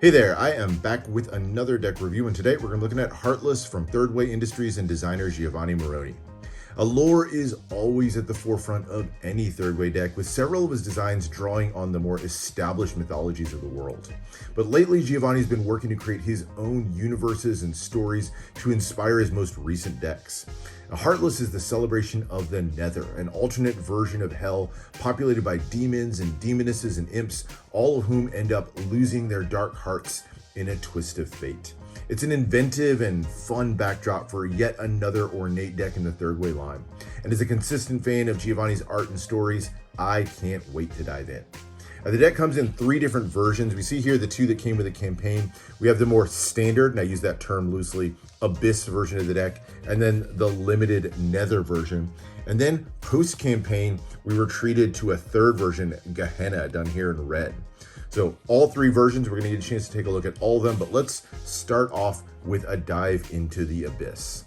Hey there, I am back with another deck review, and today we're going to be looking at Heartless from Thirdway Industries and designer Giovanni Moroni. Allure is always at the forefront of any Thirdway deck, with several of his designs drawing on the more established mythologies of the world. But lately, Giovanni's been working to create his own universes and stories to inspire his most recent decks. Heartless is the celebration of the Nether, an alternate version of hell populated by demons and demonesses and imps, all of whom end up losing their dark hearts in a twist of fate. It's an inventive and fun backdrop for yet another ornate deck in the Thirdway line. And as a consistent fan of Giovanni's art and stories, I can't wait to dive in. The deck comes in 3 different versions. We see here the 2 that came with a campaign. We have the more standard, and I use that term loosely, Abyss version of the deck, and then the limited Nether version. And then post-campaign, we were treated to a 3rd version, Gehenna, done here in red. So all 3 versions, we're gonna get a chance to take a look at all of them, but let's start off with a dive into the Abyss.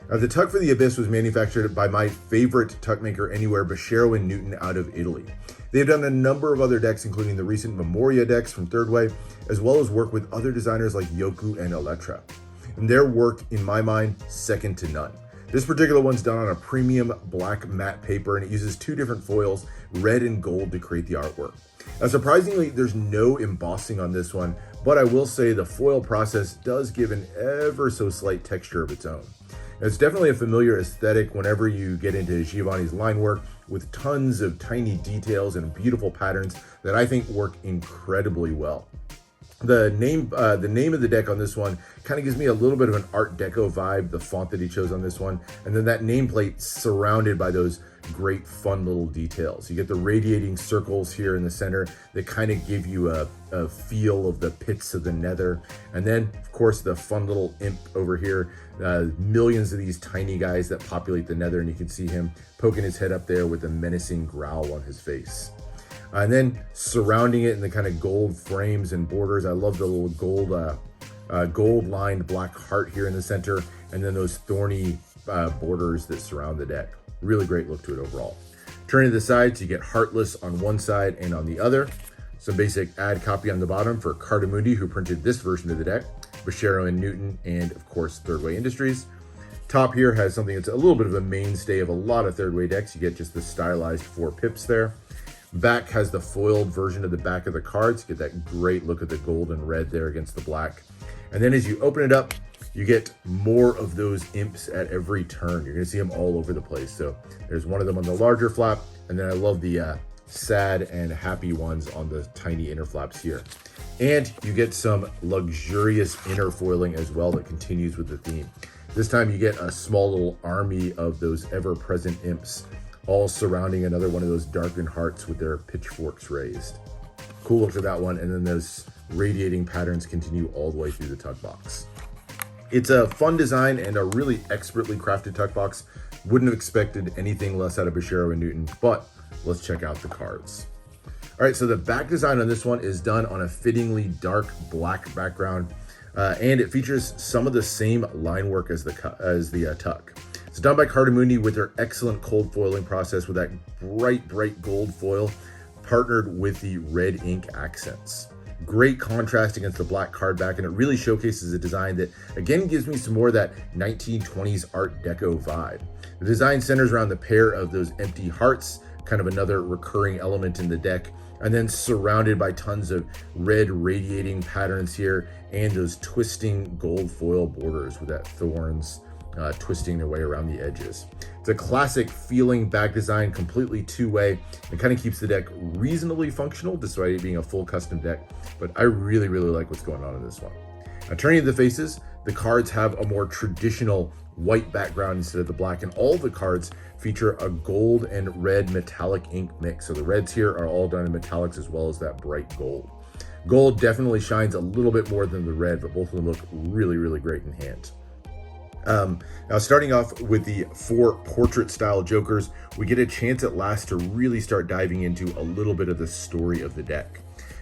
Now, the tuck for the Abyss was manufactured by my favorite tuck maker anywhere, Bashero and Newton out of Italy. They've done a number of other decks, including the recent Memoria decks from Thirdway, as well as work with other designers like Yoku and Electra. And their work, in my mind, second to none. This particular one's done on a premium black matte paper, and it uses 2 different foils, red and gold, to create the artwork. Now, surprisingly, there's no embossing on this one, but I will say the foil process does give an ever so slight texture of its own. It's definitely a familiar aesthetic whenever you get into Giovanni's line work, with tons of tiny details and beautiful patterns that I think work incredibly well. The name of the deck on this one kind of gives me a little bit of an Art Deco vibe, the font that he chose on this one, and then that nameplate surrounded by those great fun little details. You get the radiating circles here in the center that kind of give you a feel of the pits of the Nether, and then of course the fun little imp over here, millions of these tiny guys that populate the Nether, and you can see him poking his head up there with a menacing growl on his face. And then surrounding it in the kind of gold frames and borders, I love the little gold lined black heart here in the center, and then those thorny borders that surround the deck. Really great look to it overall. Turning to the sides, you get Heartless on one side and on the other. Some basic ad copy on the bottom for Cardamundi, who printed this version of the deck, Bashero and Newton, and of course Thirdway Industries. Top here has something that's a little bit of a mainstay of a lot of Thirdway decks. You get just the stylized 4 pips there. Back has the foiled version of the back of the cards. You get that great look at the gold and red there against the black. And then as you open it up, you get more of those imps at every turn. You're gonna see them all over the place. So there's one of them on the larger flap, and then I love the sad and happy ones on the tiny inner flaps here. And you get some luxurious inner foiling as well that continues with the theme. This time you get a small little army of those ever-present imps, all surrounding another one of those darkened hearts with their pitchforks raised. Cool look to that one, and then those radiating patterns continue all the way through the tuck box. It's a fun design and a really expertly crafted tuck box. Wouldn't have expected anything less out of Bashero and Newton, but let's check out the cards. All right, so the back design on this one is done on a fittingly dark black background, and it features some of the same line work as the tuck. It's done by Cardamundi with their excellent cold foiling process with that bright gold foil partnered with the red ink accents. Great contrast against the black card back, and it really showcases a design that again gives me some more of that 1920s Art Deco vibe. The design centers around the pair of those empty hearts, kind of another recurring element in the deck, and then surrounded by tons of red radiating patterns here and those twisting gold foil borders with that thorns twisting their way around the edges. It's a classic feeling back design, completely 2-way, and kind of keeps the deck reasonably functional despite it being a full custom deck, but I really like what's going on in this one. Now, turning to the faces, the cards have a more traditional white background instead of the black, and all the cards feature a gold and red metallic ink mix. So the reds here are all done in metallics as well as that bright gold. Gold definitely shines a little bit more than the red, but both of them look really great in hand. Now, starting off with the 4 portrait style jokers, we get a chance at last to really start diving into a little bit of the story of the deck.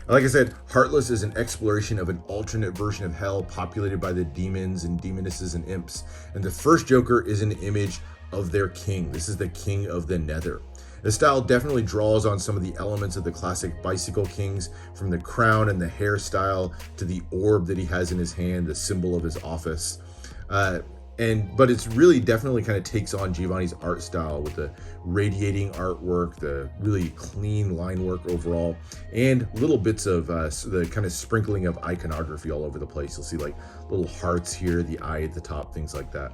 Like I said, Heartless is an exploration of an alternate version of hell populated by the demons and demonesses and imps. And the first joker is an image of their king. This is the king of the Nether. The style definitely draws on some of the elements of the classic Bicycle Kings, from the crown and the hairstyle to the orb that he has in his hand, the symbol of his office. But it's really definitely kind of takes on Giovanni's art style with the radiating artwork, the really clean line work overall, and little bits of the kind of sprinkling of iconography all over the place. You'll see like little hearts here, the eye at the top, things like that.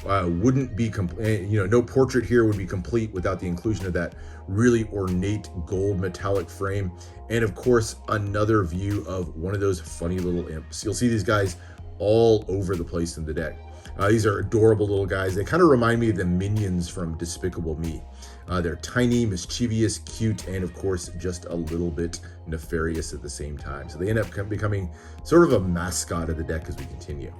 Wouldn't be complete, no portrait here would be complete without the inclusion of that really ornate gold metallic frame, and of course another view of one of those funny little imps. You'll see these guys all over the place in the deck. These are adorable little guys. They kind of remind me of the minions from Despicable Me. They're tiny, mischievous, cute, and of course just a little bit nefarious at the same time. So they end up becoming sort of a mascot of the deck as we continue.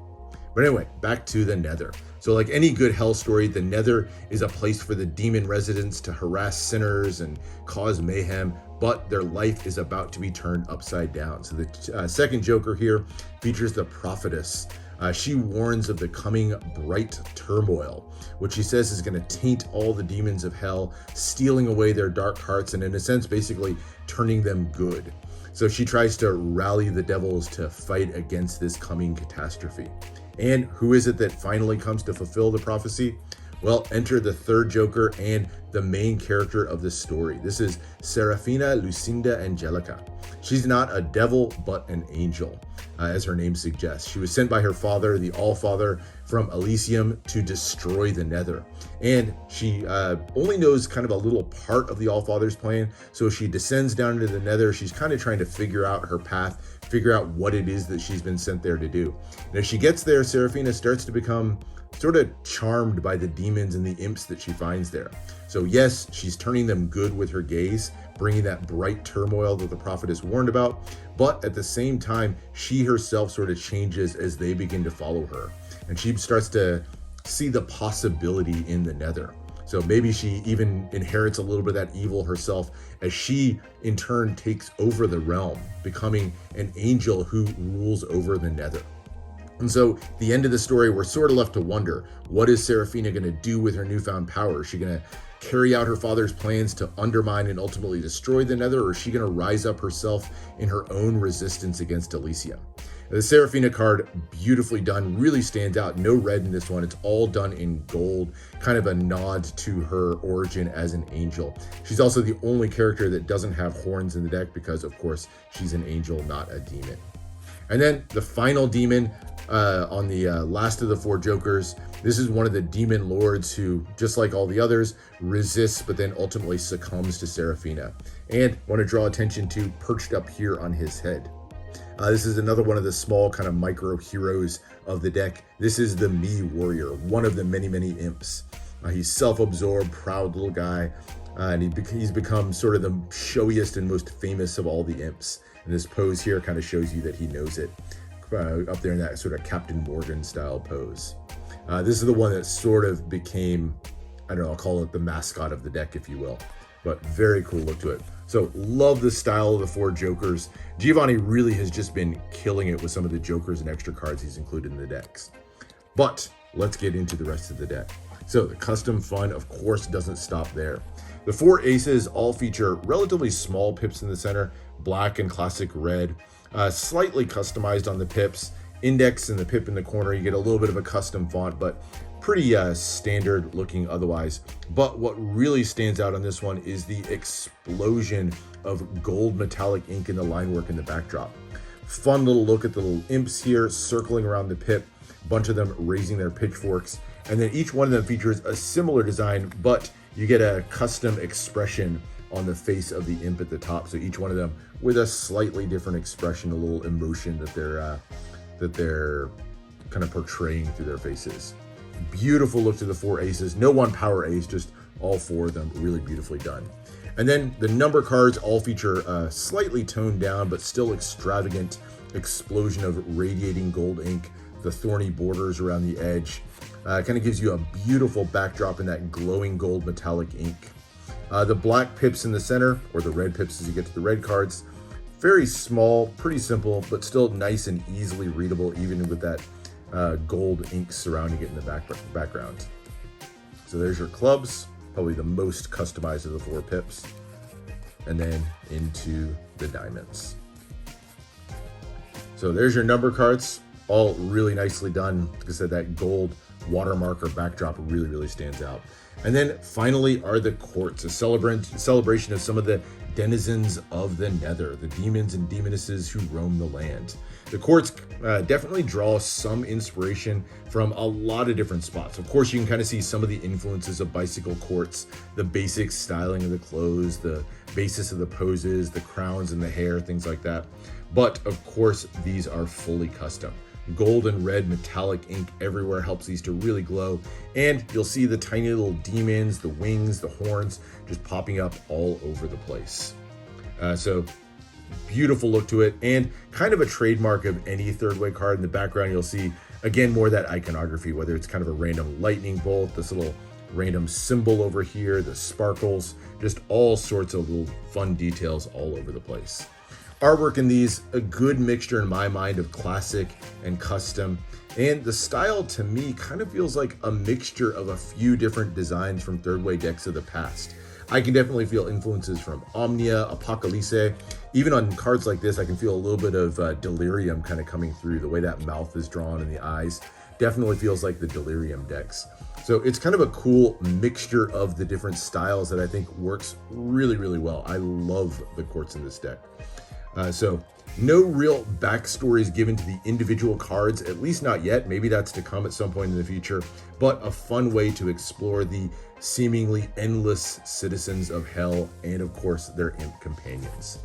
But anyway, back to the Nether. So like any good hell story, the Nether is a place for the demon residents to harass sinners and cause mayhem, but their life is about to be turned upside down. So the second Joker here features the Prophetess. She warns of the coming bright turmoil, which she says is going to taint all the demons of hell, stealing away their dark hearts and in a sense basically turning them good. So she tries to rally the devils to fight against this coming catastrophe. And who is it that finally comes to fulfill the prophecy? Well, enter the third Joker and the main character of the story. This is Serafina Lucinda Angelica. She's not a devil, but an angel, as her name suggests. She was sent by her father, the All-Father, from Elysium to destroy the Nether. And she only knows kind of a little part of the All-Father's plan. So she descends down into the Nether. She's kind of trying to figure out her path, figure out what it is that she's been sent there to do. And as she gets there, Serafina starts to become sort of charmed by the demons and the imps that she finds there. So yes, she's turning them good with her gaze, bringing that bright turmoil that the prophetess warned about, but at the same time, she herself sort of changes as they begin to follow her. And she starts to see the possibility in the Nether. So maybe she even inherits a little bit of that evil herself as she in turn takes over the realm, becoming an angel who rules over the Nether. And so the end of the story, we're sort of left to wonder, what is Serafina going to do with her newfound power? Is she going to carry out her father's plans to undermine and ultimately destroy the Nether, or is she going to rise up herself in her own resistance against Elysium? The Serafina card, beautifully done, really stands out. No red in this one. It's all done in gold, kind of a nod to her origin as an angel. She's also the only character that doesn't have horns in the deck because, of course, she's an angel, not a demon. And then the final demon on the last of the four Jokers. This is one of the demon lords who, just like all the others, resists but then ultimately succumbs to Serafina. And want to draw attention to perched up here on his head. This is another one of the small kind of micro heroes of the deck. This is the Me Warrior, one of the many, many imps. He's self-absorbed, proud little guy, and he's become sort of the showiest and most famous of all the imps. And this pose here kind of shows you that he knows it, up there in that sort of Captain Morgan style pose. This is the one that sort of became, I don't know, I'll call it the mascot of the deck, if you will. But very cool look to it. So love the style of the four Jokers. Giovanni really has just been killing it with some of the Jokers and extra cards he's included in the decks. But let's get into the rest of the deck. So the custom fun, of course, doesn't stop there. The four aces all feature relatively small pips in the center, black and classic red, slightly customized on the pips, index and the pip in the corner. You get a little bit of a custom font, but pretty standard looking otherwise. But what really stands out on this one is the explosion of gold metallic ink in the line work in the backdrop. Fun little look at the little imps here circling around the pip, a bunch of them raising their pitchforks, and then each one of them features a similar design, but you get a custom expression on the face of the imp at the top. So each one of them with a slightly different expression, a little emotion that they're kind of portraying through their faces. Beautiful look to the four aces. No one power ace, just all four of them really beautifully done. And then the number cards all feature a slightly toned down but still extravagant explosion of radiating gold ink, the thorny borders around the edge. Kind of gives you a beautiful backdrop in that glowing gold metallic ink. The black pips in the center, or the red pips as you get to the red cards, very small, pretty simple, but still nice and easily readable, even with that gold ink surrounding it in the background. So there's your clubs. probably the most customized of the 4 pips. And then into the diamonds. So there's your number cards, all really nicely done. Like I said, that gold watermark or backdrop really stands out. And then finally are the courts, a celebration of some of the denizens of the Nether, the demons and demonesses who roam the land. The courts definitely draw some inspiration from a lot of different spots. Of course, you can kind of see some of the influences of bicycle courts, the basic styling of the clothes, the basis of the poses, the crowns and the hair, things like that. But of course, these are fully custom. Gold and red metallic ink everywhere helps these to really glow. And you'll see the tiny little demons, the wings, the horns, just popping up all over the place. So beautiful look to it, and kind of a trademark of any Thirdway card. In the background, you'll see, again, more of that iconography, whether it's kind of a random lightning bolt, this little random symbol over here, the sparkles, just all sorts of little fun details all over the place. Artwork in these, a good mixture in my mind of classic and custom. And the style to me kind of feels like a mixture of a few different designs from Thirdway decks of the past. I can definitely feel influences from Omnia, Apocalypse. Even on cards like this, I can feel a little bit of Delirium kind of coming through. The way that mouth is drawn and the eyes definitely feels like the Delirium decks. So it's kind of a cool mixture of the different styles that I think works really well. I love the courts in this deck. So no real backstories given to the individual cards, at least not yet. Maybe that's to come at some point in the future, but a fun way to explore the seemingly endless citizens of hell and of course their imp companions.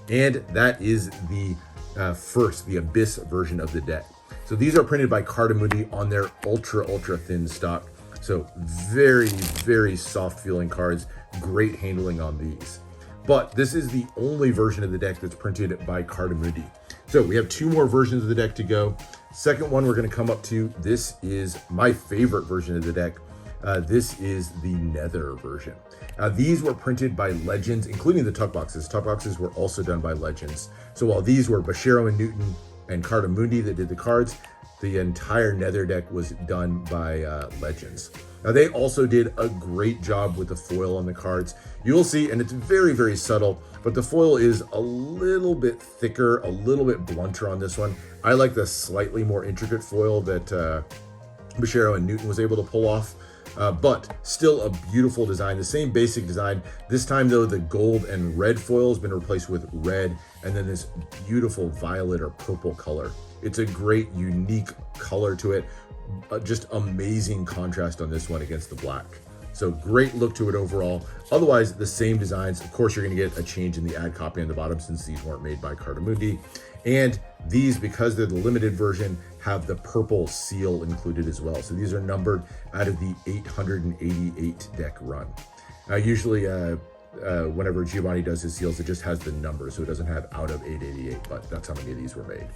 And that is the the Abyss version of the deck. So these are printed by Cardamundi on their ultra thin stock. So very soft feeling cards, great handling on these. But this is the only version of the deck that's printed by Cardamundi. So we have 2 more versions of the deck to go. Second one we're going to come up to, this is my favorite version of the deck. This is the Nether version. These were printed by Legends, including the tuck boxes. Tuck boxes were also done by Legends. So while these were Bashero and Newton and Cardamundi that did the cards, the entire Nether deck was done by Legends. Now they also did a great job with the foil on the cards. You'll see, and it's very subtle, but the foil is a little bit thicker, a little bit blunter on this one. I like the slightly more intricate foil that Bashero and Newton was able to pull off. But still a beautiful design, the same basic design. This time though, the gold and red foil has been replaced with red, and then this beautiful violet or purple color. It's a great, unique color to it. Just amazing contrast on this one against the black. So great look to it overall. Otherwise, the same designs. Of course, you're going to get a change in the ad copy on the bottom since these weren't made by Cardamundi. And these, because they're the limited version, have the purple seal included as well. So these are numbered out of the 888 deck run. Usually, whenever Giovanni does his seals, it just has the number, so it doesn't have out of 888, but that's how many of these were made.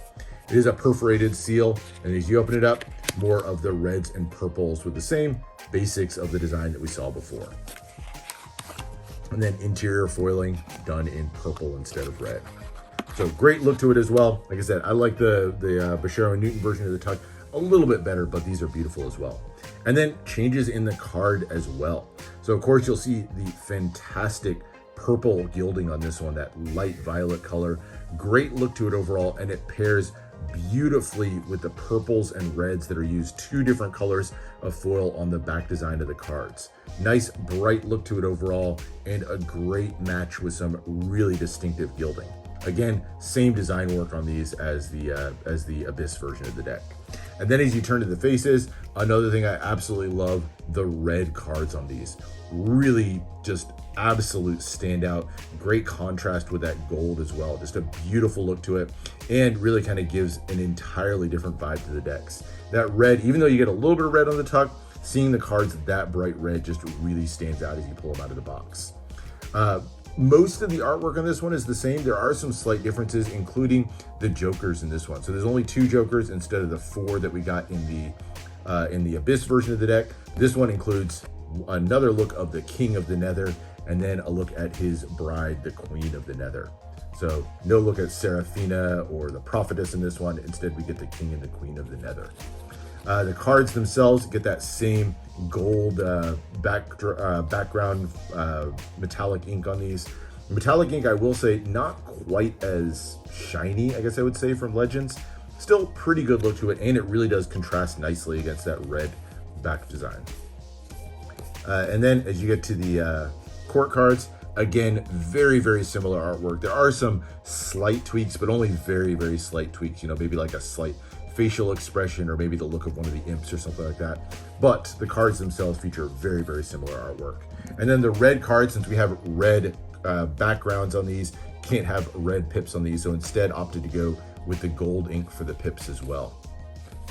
It is a perforated seal, and as you open it up, more of the reds and purples with the same basics of the design that we saw before. And then interior foiling done in purple instead of red. So great look to it as well. Like I said, I like the Bashero and Newton version of the tuck a little bit better, but these are beautiful as well. And then changes in the card as well. So of course you'll see the fantastic purple gilding on this one, that light violet color. Great look to it overall, and it pairs beautifully with the purples and reds that are used, 2 different colors of foil on the back design of the cards. Nice bright look to it overall, and a great match with some really distinctive gilding. Again, same design work on these as the Abyss version of the deck. And then as you turn to the faces, another thing I absolutely love, the red cards on these. Really just absolute standout. Great contrast with that gold as well. Just a beautiful look to it, and really kind of gives an entirely different vibe to the decks. That red, even though you get a little bit of red on the tuck, seeing the cards that bright red just really stands out as you pull them out of the box. Most of the artwork on this one is the same. There are some slight differences, including the Jokers in this one. So there's only 2 Jokers instead of the 4 that we got in the Abyss version of the deck. This one includes another look of the King of the Nether, and then a look at his bride, the Queen of the Nether. So no look at Seraphina or the Prophetess in this one. Instead, we get the King and the Queen of the Nether. The cards themselves get that same gold background metallic ink on these. Metallic ink, I will say, not quite as shiny, I guess I would say, from Legends. Still pretty good look to it, and it really does contrast nicely against that red back design. And then as you get to the court cards, again, very, very similar artwork. There are some slight tweaks, but only very, very slight tweaks, you know, maybe like a slight facial expression or maybe the look of one of the imps or something like that. But the cards themselves feature very, very similar artwork. And then the red cards, since we have red backgrounds on these, can't have red pips on these, so instead opted to go with the gold ink for the pips as well.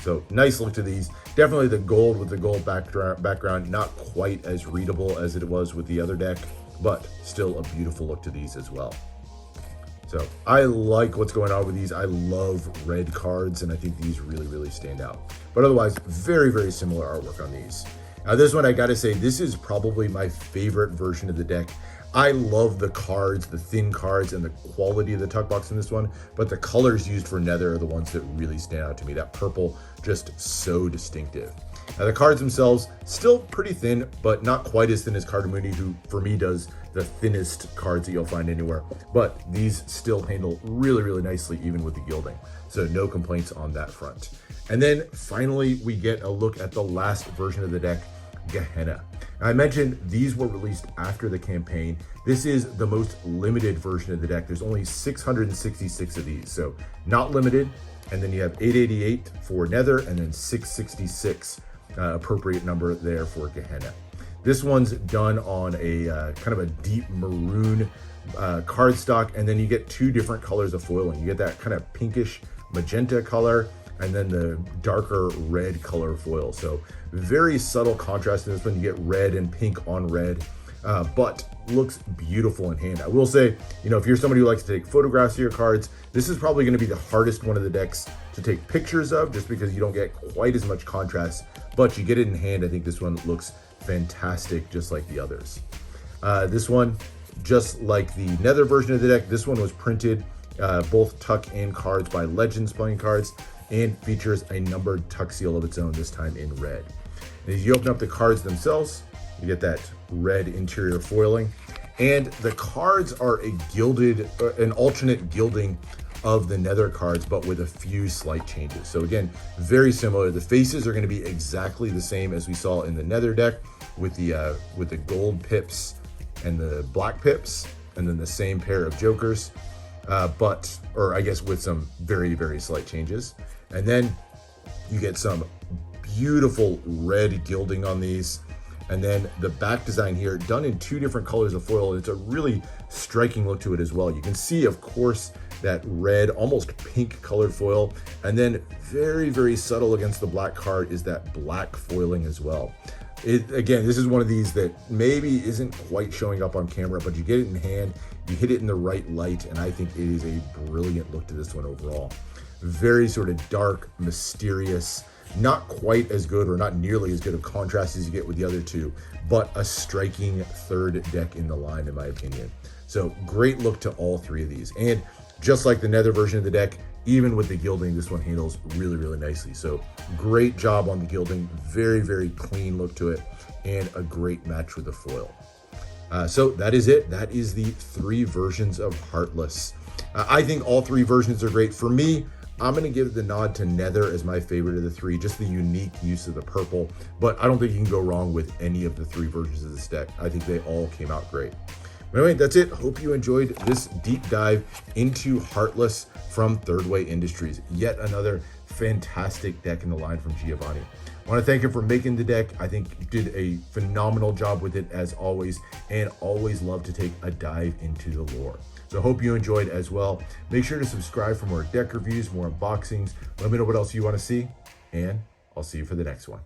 So nice look to these. Definitely the gold with the gold background, not quite as readable as it was with the other deck, but still a beautiful look to these as well. So I like what's going on with these. I love red cards, and I think these really, really stand out. But otherwise, very, very similar artwork on these. Now this one, I gotta say, this is probably my favorite version of the deck. I love the cards, the thin cards, and the quality of the tuck box in this one, but the colors used for Nether are the ones that really stand out to me. That purple, just so distinctive. Now the cards themselves, still pretty thin, but not quite as thin as Cardamuni, who for me does the thinnest cards that you'll find anywhere. But these still handle really, really nicely, even with the gilding. So no complaints on that front. And then finally, we get a look at the last version of the deck, Gehenna. Now, I mentioned these were released after the campaign. This is the most limited version of the deck. There's only 666 of these, so not limited. And then you have 888 for Nether, and then 666, appropriate number there for Gehenna. This one's done on a kind of a deep maroon cardstock, and then you get two different colors of foiling. You get that kind of pinkish magenta color, and then the darker red color foil. So very subtle contrast in this one. You get red and pink on red, but looks beautiful in hand. I will say, you know, if you're somebody who likes to take photographs of your cards, this is probably gonna be the hardest one of the decks to take pictures of, just because you don't get quite as much contrast, but you get it in hand. I think this one looks fantastic, just like the others. This one, just like the Nether version of the deck, this one was printed both tuck and cards by Legends playing cards, and features a numbered tuck seal of its own, this time in red. And as you open up the cards themselves, you get that red interior foiling, and the cards are a gilded, an alternate gilding of the Nether cards, but with a few slight changes. So again, very similar. The faces are going to be exactly the same as we saw in the Nether deck, with the gold pips and the black pips, and then the same pair of jokers, or I guess with some very, very slight changes. And then you get some beautiful red gilding on these. And then the back design here, done in two different colors of foil. It's a really striking look to it as well. You can see, of course, that red, almost pink colored foil. And then very, very subtle against the black card is that black foiling as well. Again, this is one of these that maybe isn't quite showing up on camera, but you get it in hand, you hit it in the right light, and I think it is a brilliant look to this one overall. Very sort of dark, mysterious, not quite as good or not nearly as good of contrast as you get with the other two, but a striking third deck in the line, in my opinion. So great look to all three of these. And just like the Nether version of the deck, even with the gilding, this one handles really, really nicely. So great job on the gilding, very, very clean look to it, and a great match with the foil. So that is it. That is the three versions of Heartless. I think all three versions are great. For me, I'm going to give the nod to Nether as my favorite of the three, just the unique use of the purple. But I don't think you can go wrong with any of the three versions of this deck. I think they all came out great. But anyway, that's it. Hope you enjoyed this deep dive into Heartless from Thirdway Industries. Yet another fantastic deck in the line from Giovanni. I want to thank him for making the deck. I think did a phenomenal job with it as always, and always love to take a dive into the lore. So hope you enjoyed as well. Make sure to subscribe for more deck reviews, more unboxings. Let me know what else you want to see, and I'll see you for the next one.